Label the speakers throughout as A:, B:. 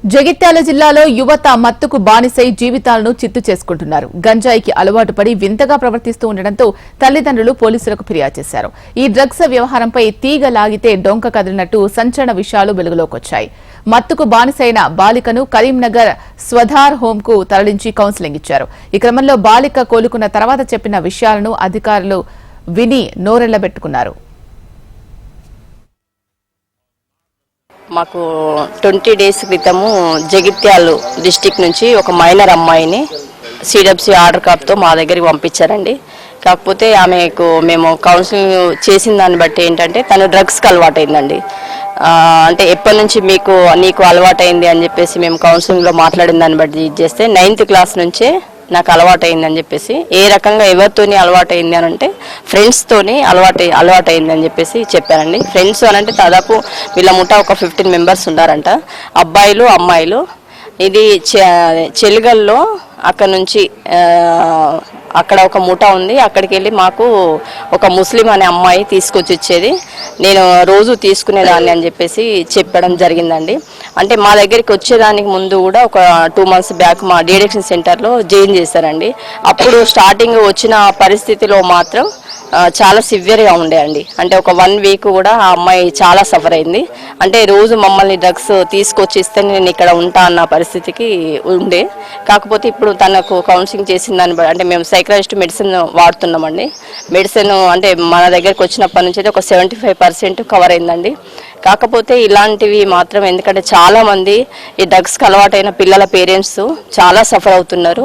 A: జగిత్యాల జిల్లాలో యువత మత్తుకు బానిసై జీవితాలను చిత్తు చేసుకుంటున్నారు. గంజాయికి అలవాటు పడి వింతగా ప్రవర్తిస్తూ ఉండడంతో తల్లిదండ్రులు పోలీసులకు ఫిర్యాదు చేశారు. ఈ డ్రగ్స్ వ్యవహారంపై తీగ లాగితే డొంక కదిలినట్టు సంచలన విషయాలు వెలుగులోకొచ్చాయి. మత్తుకు బానిసైన బాలికను కరీంనగర్ స్వధార్ హోంకు తరలించి కౌన్సిలింగ్ ఇచ్చారు. ఈ క్రమంలో బాలిక కోలుకున్న తర్వాత చెప్పిన విషయాలను అధికారులు విని నోరెళ్లబెట్టుకున్నారు.
B: మాకు 20 డేస్ క్రితము జగిత్యాల డిస్టిక్ నుంచి ఒక మైనర్ అమ్మాయిని సిడబ్ల్యూసీ ఆర్డర్ కాప్తో మా దగ్గరికి పంపించారండి. కాకపోతే ఆమెకు మేము కౌన్సిలింగ్ చేసిన దాన్ని బట్టి ఏంటంటే తను డ్రగ్స్కి అలవాటైందండి. అంటే ఎప్పటి నుంచి నీకు అలవాటైంది అని చెప్పేసి మేము కౌన్సిలింగ్లో మాట్లాడిన దాన్ని బట్టి ఇది చేస్తే 9th క్లాస్ నుంచే నాకు అలవాటైంది అని చెప్పేసి, ఏ రకంగా ఎవరితోని అలవాటైంది అని అంటే ఫ్రెండ్స్తోని అలవాటైంది అని చెప్పేసి చెప్పారండి. ఫ్రెండ్స్ అని అంటే దాదాపు వీళ్ళ ముఠా ఒక 15 మెంబర్స్ ఉన్నారంట, అబ్బాయిలు అమ్మాయిలు. ఇది చెలిగల్లో అక్కడ నుంచి అక్కడ ఒక ముఠా ఉంది. అక్కడికి వెళ్ళి మాకు ఒక ముస్లిం అనే అమ్మాయి తీసుకొచ్చి ఇచ్చేది, నేను రోజు తీసుకునేదాన్ని అని చెప్పేసి చెప్పడం జరిగిందండి. అంటే మా దగ్గరికి వచ్చేదానికి ముందు కూడా ఒక 2 months బ్యాక్ మా డిఎడిక్షన్ సెంటర్లో జాయిన్ చేశారండి. అప్పుడు స్టార్టింగ్ వచ్చిన పరిస్థితిలో మాత్రం చాలా సివియర్గా ఉండే అండి. అంటే ఒక 1 week కూడా ఆ అమ్మాయి చాలా సఫర్ అయింది. అంటే రోజు మమ్మల్ని డ్రగ్స్ తీసుకొచ్చి ఇస్తే నేను ఇక్కడ ఉంటా అన్న పరిస్థితికి ఉండే. కాకపోతే ఇప్పుడు తనకు కౌన్సిలింగ్ చేసిన దాన్ని బట్టి అంటే మేము సైకలాజిస్ట్ మెడిసిన్ వాడుతున్నామండి. మెడిసిన్ అంటే మన దగ్గరకు వచ్చినప్పటి నుంచి అయితే ఒక 75% కవర్ అయిందండి. కాకపోతే ఇలాంటివి మాత్రం ఎందుకంటే చాలామంది ఈ డ్రగ్స్కి అలవాటైన పిల్లల పేరెంట్స్ చాలా సఫర్ అవుతున్నారు.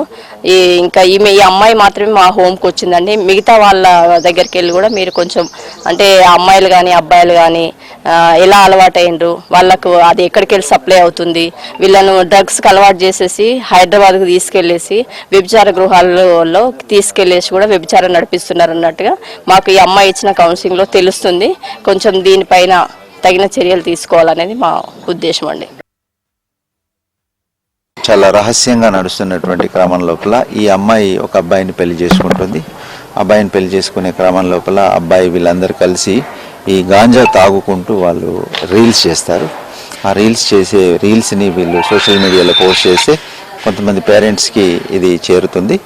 B: ఇంకా ఈ అమ్మాయి మాత్రమే మా హోమ్కి వచ్చిందండి. మిగతా వాళ్ళ దగ్గరికి వెళ్ళి కూడా మీరు కొంచెం అంటే అమ్మాయిలు కానీ అబ్బాయిలు కానీ ఎలా అలవాటైనరు, వాళ్ళకు అది ఎక్కడికి వెళ్ళి సప్లై అవుతుంది, వీళ్ళను డ్రగ్స్కి అలవాటు చేసేసి హైదరాబాద్కు తీసుకెళ్లేసి వ్యభిచార గృహాలలో తీసుకెళ్లేసి కూడా వ్యభిచారం నడిపిస్తున్నారు అన్నట్టుగా మాకు ఈ అమ్మాయి ఇచ్చిన కౌన్సిలింగ్లో తెలుస్తుంది. కొంచెం దీనిపైన తగిన చర్యలు తీసుకోవాలనేది మా ఉద్దేశం అండి.
C: చాలా రహస్యంగా నడుస్తున్నటువంటి క్రమం లోపల ఈ అమ్మాయి ఒక అబ్బాయిని పెళ్లి చేసుకుంటుంది. అబ్బాయిని పెళ్లి చేసుకునే క్రమం లోపల అబ్బాయి వీళ్ళందరూ కలిసి ఈ గాంజా తాగుకుంటూ వాళ్ళు రీల్స్ చేస్తారు. ఆ రీల్స్ని వీళ్ళు సోషల్ మీడియాలో పోస్ట్ చేస్తే కొంతమంది పేరెంట్స్కి ఇది చేరుతుంది.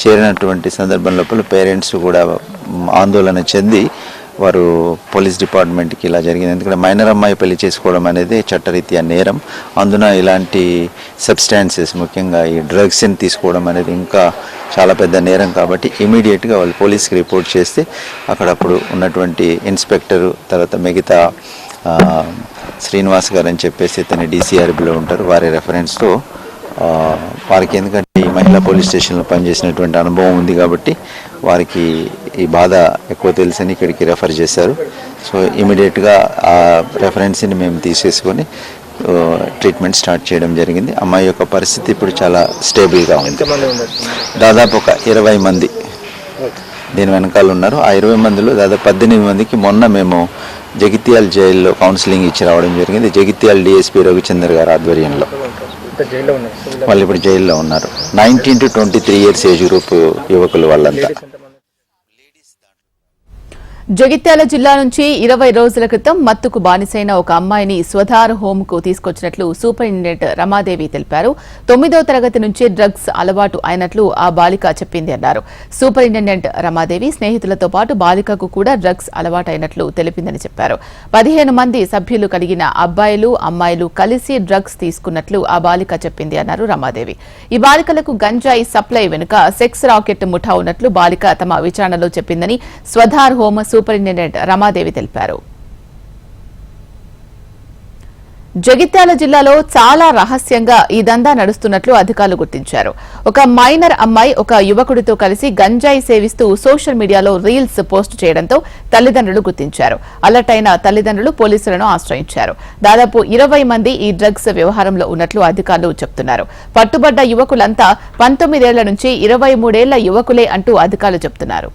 C: చేరినటువంటి సందర్భం లోపల పేరెంట్స్ కూడా ఆందోళన చెంది వారు పోలీస్ డిపార్ట్మెంట్కి ఇలా జరిగింది. ఎందుకంటే మైనర్ అమ్మాయి పెళ్లి చేసుకోవడం అనేది చట్టరీత్యా నేరం. అందున ఇలాంటి సబ్స్టాన్సెస్ ముఖ్యంగా ఈ డ్రగ్స్ని తీసుకోవడం అనేది ఇంకా చాలా పెద్ద నేరం. కాబట్టి ఇమీడియట్గా వాళ్ళు పోలీస్కి రిపోర్ట్ చేస్తే అక్కడప్పుడు ఉన్నటువంటి ఇన్స్పెక్టరు తర్వాత మిగతా శ్రీనివాస్ గారు అని చెప్పేసి ఇతని DCRBలో ఉంటారు, వారి రెఫరెన్స్తో వారికి ఎందుకంటే ఈ మహిళా పోలీస్ స్టేషన్లో పనిచేసినటువంటి అనుభవం ఉంది కాబట్టి వారికి ఈ బాధ ఎక్కువ తెలుసని ఇక్కడికి రెఫర్ చేశారు. సో ఇమీడియట్గా ఆ రెఫరెన్స్ని మేము తీసేసుకొని ట్రీట్మెంట్ స్టార్ట్ చేయడం జరిగింది. అమ్మాయి యొక్క పరిస్థితి ఇప్పుడు చాలా స్టేబుల్గా ఉంది. దాదాపు ఒక 20 మంది దీని వెనకాల ఉన్నారు. ఆ 20 మందిలో దాదాపు 18 మందికి మొన్న మేము జగిత్యాల జైల్లో కౌన్సిలింగ్ ఇచ్చి రావడం జరిగింది. జగిత్యాల DSP రవిచందర్ గారి ఆధ్వర్యంలో. వాళ్ళు ఇప్పుడు జైల్లో ఉన్నారు. 19 to 23 years ఏజ్ గ్రూప్ యువకులు వాళ్ళంతా.
A: జగిత్యాల జిల్లా నుంచి 20 రోజుల క్రితం మత్తుకు బానిసైన ఒక అమ్మాయిని స్వధార్ హోంకు తీసుకొచ్చినట్లు సూపరింటెండెంట్ రమాదేవి తెలిపారు. 9వ తరగతి నుంచి డ్రగ్స్ అలవాటు అయినట్లు ఆ బాలిక చెప్పింది అన్నారు. సూపరింటెండెంట్ రమాదేవి స్నేహితులతో పాటు బాలికకు కూడా డ్రగ్స్ అలవాటైనట్లు తెలిపిందని చెప్పారు. 15 మంది సభ్యులు కలిగిన అబ్బాయిలు అమ్మాయిలు కలిసి డ్రగ్స్ తీసుకున్నట్లు ఆ బాలిక చెప్పింది అన్నారు రమాదేవి. ఈ బాలికలకు గంజాయి సప్లై వెనుక సెక్స్ రాకెట్ ముఠా ఉన్నట్లు బాలిక తమ విచారణలో చెప్పిందని స్వధార్ హోం సూపరింటెండెంట్ రమాదేవి తెలిపారు. జగిత్యాల జిల్లాలో చాలా రహస్యంగా ఈ దందా నడుస్తున్నట్లు అధికారులు గుర్తించారు. ఒక మైనర్ అమ్మాయి ఒక యువకుడితో కలిసి గంజాయి సేవిస్తూ సోషల్ మీడియాలో రీల్స్ పోస్ట్ చేయడంతో తల్లిదండ్రులు గుర్తించారు. అలర్ట్ అయిన తల్లిదండ్రులు పోలీసులను ఆశ్రయించారు. దాదాపు 20 మంది ఈ డ్రగ్స్ వ్యవహారంలో ఉన్నట్లు అధికారులు చెబుతున్నారు. పట్టుబడ్డ యువకులంతా 19 ఏళ్ల నుంచి 23 ఏళ్ల యువకులే అంటూ అధికారులు చెబుతున్నారు.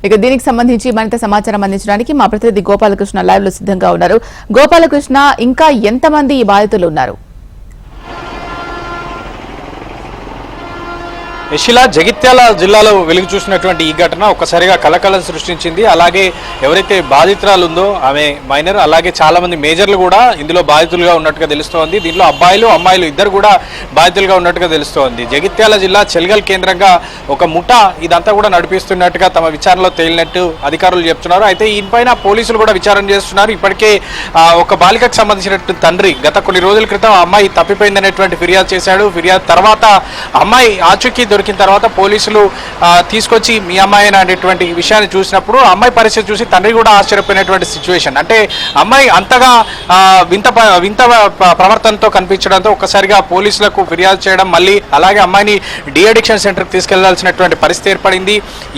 A: ఇక దీనికి సంబంధించి మరింత సమాచారం అందించడానికి మా ప్రతినిధి గోపాలకృష్ణ లైవ్ లో సిద్ధంగా ఉన్నారు. గోపాలకృష్ణ, ఇంకా ఎంతమంది ఈ బాధితులు ఉన్నారు?
D: యశిలా జగిత్యాల జిల్లాలో వెలుగు చూసినటువంటి ఈ ఘటన ఒక్కసారిగా కలకలం సృష్టించింది. అలాగే ఎవరైతే బాధితురాలు ఉందో ఆమె మైనర్, అలాగే చాలా మంది మేజర్లు కూడా ఇందులో బాధితులుగా ఉన్నట్టుగా తెలుస్తోంది. దీంట్లో అబ్బాయిలు అమ్మాయిలు ఇద్దరు కూడా బాధితులుగా ఉన్నట్టుగా తెలుస్తోంది. జగిత్యాల జిల్లా చెల్గల్ కేంద్రంగా ఒక ముఠా ఇదంతా కూడా నడిపిస్తున్నట్టుగా తమ విచారణలో తేలినట్టు అధికారులు చెప్తున్నారు. అయితే దీనిపైన పోలీసులు కూడా విచారణ చేస్తున్నారు. ఇప్పటికే ఒక బాలికకు సంబంధించినటువంటి తండ్రి గత కొన్ని రోజుల క్రితం అమ్మాయి తప్పిపోయిందనేటువంటి ఫిర్యాదు చేశాడు. ఫిర్యాదు తర్వాత అమ్మాయి ఆచూకీ దొరికిన తర్వాత పోలీసులు తీసుకొచ్చి మీ అమ్మాయి అనేటువంటి విషయాన్ని చూసినప్పుడు అమ్మాయి పరిస్థితి చూసి తండ్రి కూడా ఆశ్చర్యపోయినటువంటి సిచ్యువేషన్. అంటే అమ్మాయి అంతగా వింత ప్రవర్తనతో కనిపించడంతో ఒక్కసారిగా పోలీసులకు ఫిర్యాదు చేయడం, మళ్ళీ అలాగే అమ్మాయిని డి అడిక్షన్ సెంటర్కి తీసుకెళ్లాల్సినటువంటి పరిస్థితి ఏర్పడింది.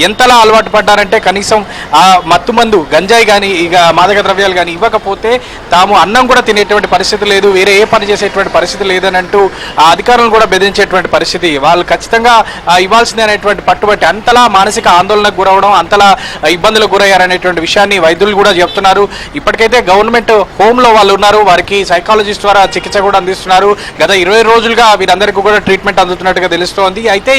D: ఎంతలా అలవాటు పడ్డారంటే కనీసం ఆ మత్తు మందు గంజాయి కానీ ఇక మాదక ద్రవ్యాలు కానీ ఇవ్వకపోతే తాము అన్నం కూడా తినేటువంటి పరిస్థితి లేదు, వేరే ఏ పని చేసేటువంటి పరిస్థితి లేదని అంటూ ఆ అధికారులను కూడా బెదిరించేటువంటి పరిస్థితి. వాళ్ళు ఖచ్చితంగా ఇవ్వాల్సిందే అనేటువంటి పట్టుబట్టి అంతలా మానసిక ఆందోళనకు గురవడం, అంతలా ఇబ్బందులకు గురయ్యారనేటువంటి విషయాన్ని వైద్యులు కూడా చెప్తున్నారు. ఇప్పటికైతే గవర్నమెంట్ హోమ్లో వాళ్ళు ఉన్నారు, వారికి సైకాలజిస్ట్ ద్వారా చికిత్స కూడా అందిస్తున్నారు. గత 20 రోజులుగా వీరందరికీ కూడా ట్రీట్మెంట్ అందుతున్నట్టుగా తెలుస్తోంది. అయితే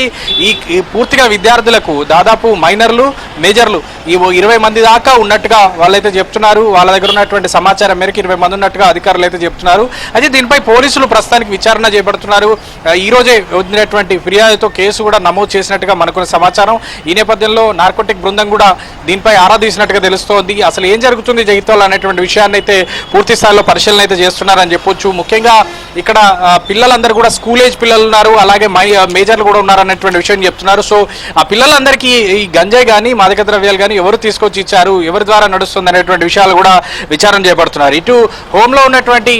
D: ఈ పూర్తిగా విద్యార్థులకు దాదాపు మైనర్లు మేజర్లు ఈ 20 మంది దాకా ఉన్నట్టుగా వాళ్ళైతే చెప్తున్నారు. వాళ్ళ దగ్గర ఉన్నటువంటి సమాచారం మేరకు 20 మంది ఉన్నట్టుగా అధికారులు అయితే చెప్తున్నారు. అయితే దీనిపై పోలీసులు ప్రస్తుతానికి విచారణ చేపడుతున్నారు. ఈ రోజే వదిలినటువంటి ఫిర్యాదుతో కేసు కూడా నమోదు చేసినట్టుగా మనకున్న సమాచారం. ఈ నేపథ్యంలో నార్కోటిక్ బృందం కూడా దీనిపై ఆరా తీసినట్టుగా తెలుస్తోంది. అసలు ఏం జరుగుతుంది జగిత్యాల అనేటువంటి విషయాన్ని అయితే పూర్తి స్థాయిలో పరిశీలన అయితే చేస్తున్నారని చెప్పొచ్చు. ముఖ్యంగా ఇక్కడ పిల్లలందరూ కూడా స్కూల్ ఏజ్ పిల్లలు ఉన్నారు, అలాగే మేజర్లు కూడా ఉన్నారు అనేటువంటి విషయం చెప్తున్నారు. సో ఆ పిల్లలందరికీ ఈ గంజాయి కానీ మాదక ద్రవ్యాలు కానీ ఎవరు తీసుకొచ్చి ఇచ్చారు, ఎవరి ద్వారా నడుస్తుంది అనేటువంటి విషయాలు కూడా విచారణ చేపడుతున్నారు. ఇటు హోంలో ఉన్నటువంటి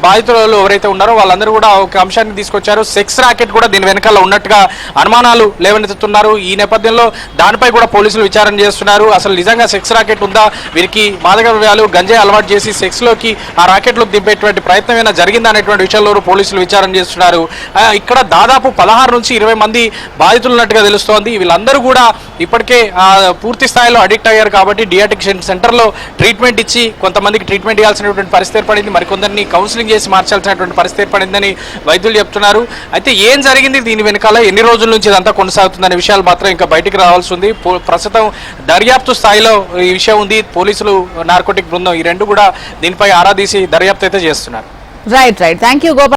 D: బాధితులు ఎవరైతే ఉన్నారో వాళ్ళందరూ కూడా ఒక అంశాన్ని తీసుకొచ్చారు. సెక్స్ రాకెట్ కూడా దీని వెనకాల ఉన్నట్టుగా అనుమానాలు లేవనెత్తుతున్నారు. ఈ నేపథ్యంలో దానిపై కూడా పోలీసులు విచారణ చేస్తున్నారు. అసలు నిజంగా సెక్స్ రాకెట్ ఉందా, వీరికి మాదక ద్రవ్యాలు గంజాయి అలవాటు చేసి సెక్స్లోకి ఆ రాకెట్లోకి దింపేటువంటి ప్రయత్నం ఏమైనా జరిగిందా అనేటువంటి విషయంలో పోలీసులు విచారణ చేస్తున్నారు. ఇక్కడ దాదాపు 16 నుంచి 20 మంది బాధితులు ఉన్నట్టుగా తెలుస్తోంది. వీళ్ళందరూ కూడా ఇప్పటికే పూర్తి స్థాయిలో అడిక్ట్ అయ్యారు కాబట్టి డి అడిక్షన్ సెంటర్లో ట్రీట్మెంట్ ఇచ్చి కొంతమందికి ట్రీట్మెంట్ ఇవ్వాల్సినటువంటి పరిస్థితి ఏర్పడింది, మరికొందరిని కౌన్సిలింగ్ చేసి మార్చాల్సినటువంటి పరిస్థితి ఏర్పడిందని వైద్యులు చెప్తున్నారు. అయితే ఏం జరిగింది దీని వెనకాల, ఎన్ని రోజుల నుంచి ఇదంతా కొనసాగుతుందనే విషయాలు మాత్రం ఇంకా బయటికి రావాల్సి ఉంది. ప్రస్తుతం దర్యాప్తు స్థాయిలో ఈ విషయం ఉంది. పోలీసులు నార్కోటిక్ బృందం ఈ రెండు కూడా దీనిపై ఆరా తీసి దర్యాప్తు అయితే చేస్తున్నారు.
A: Right thank you Gopal.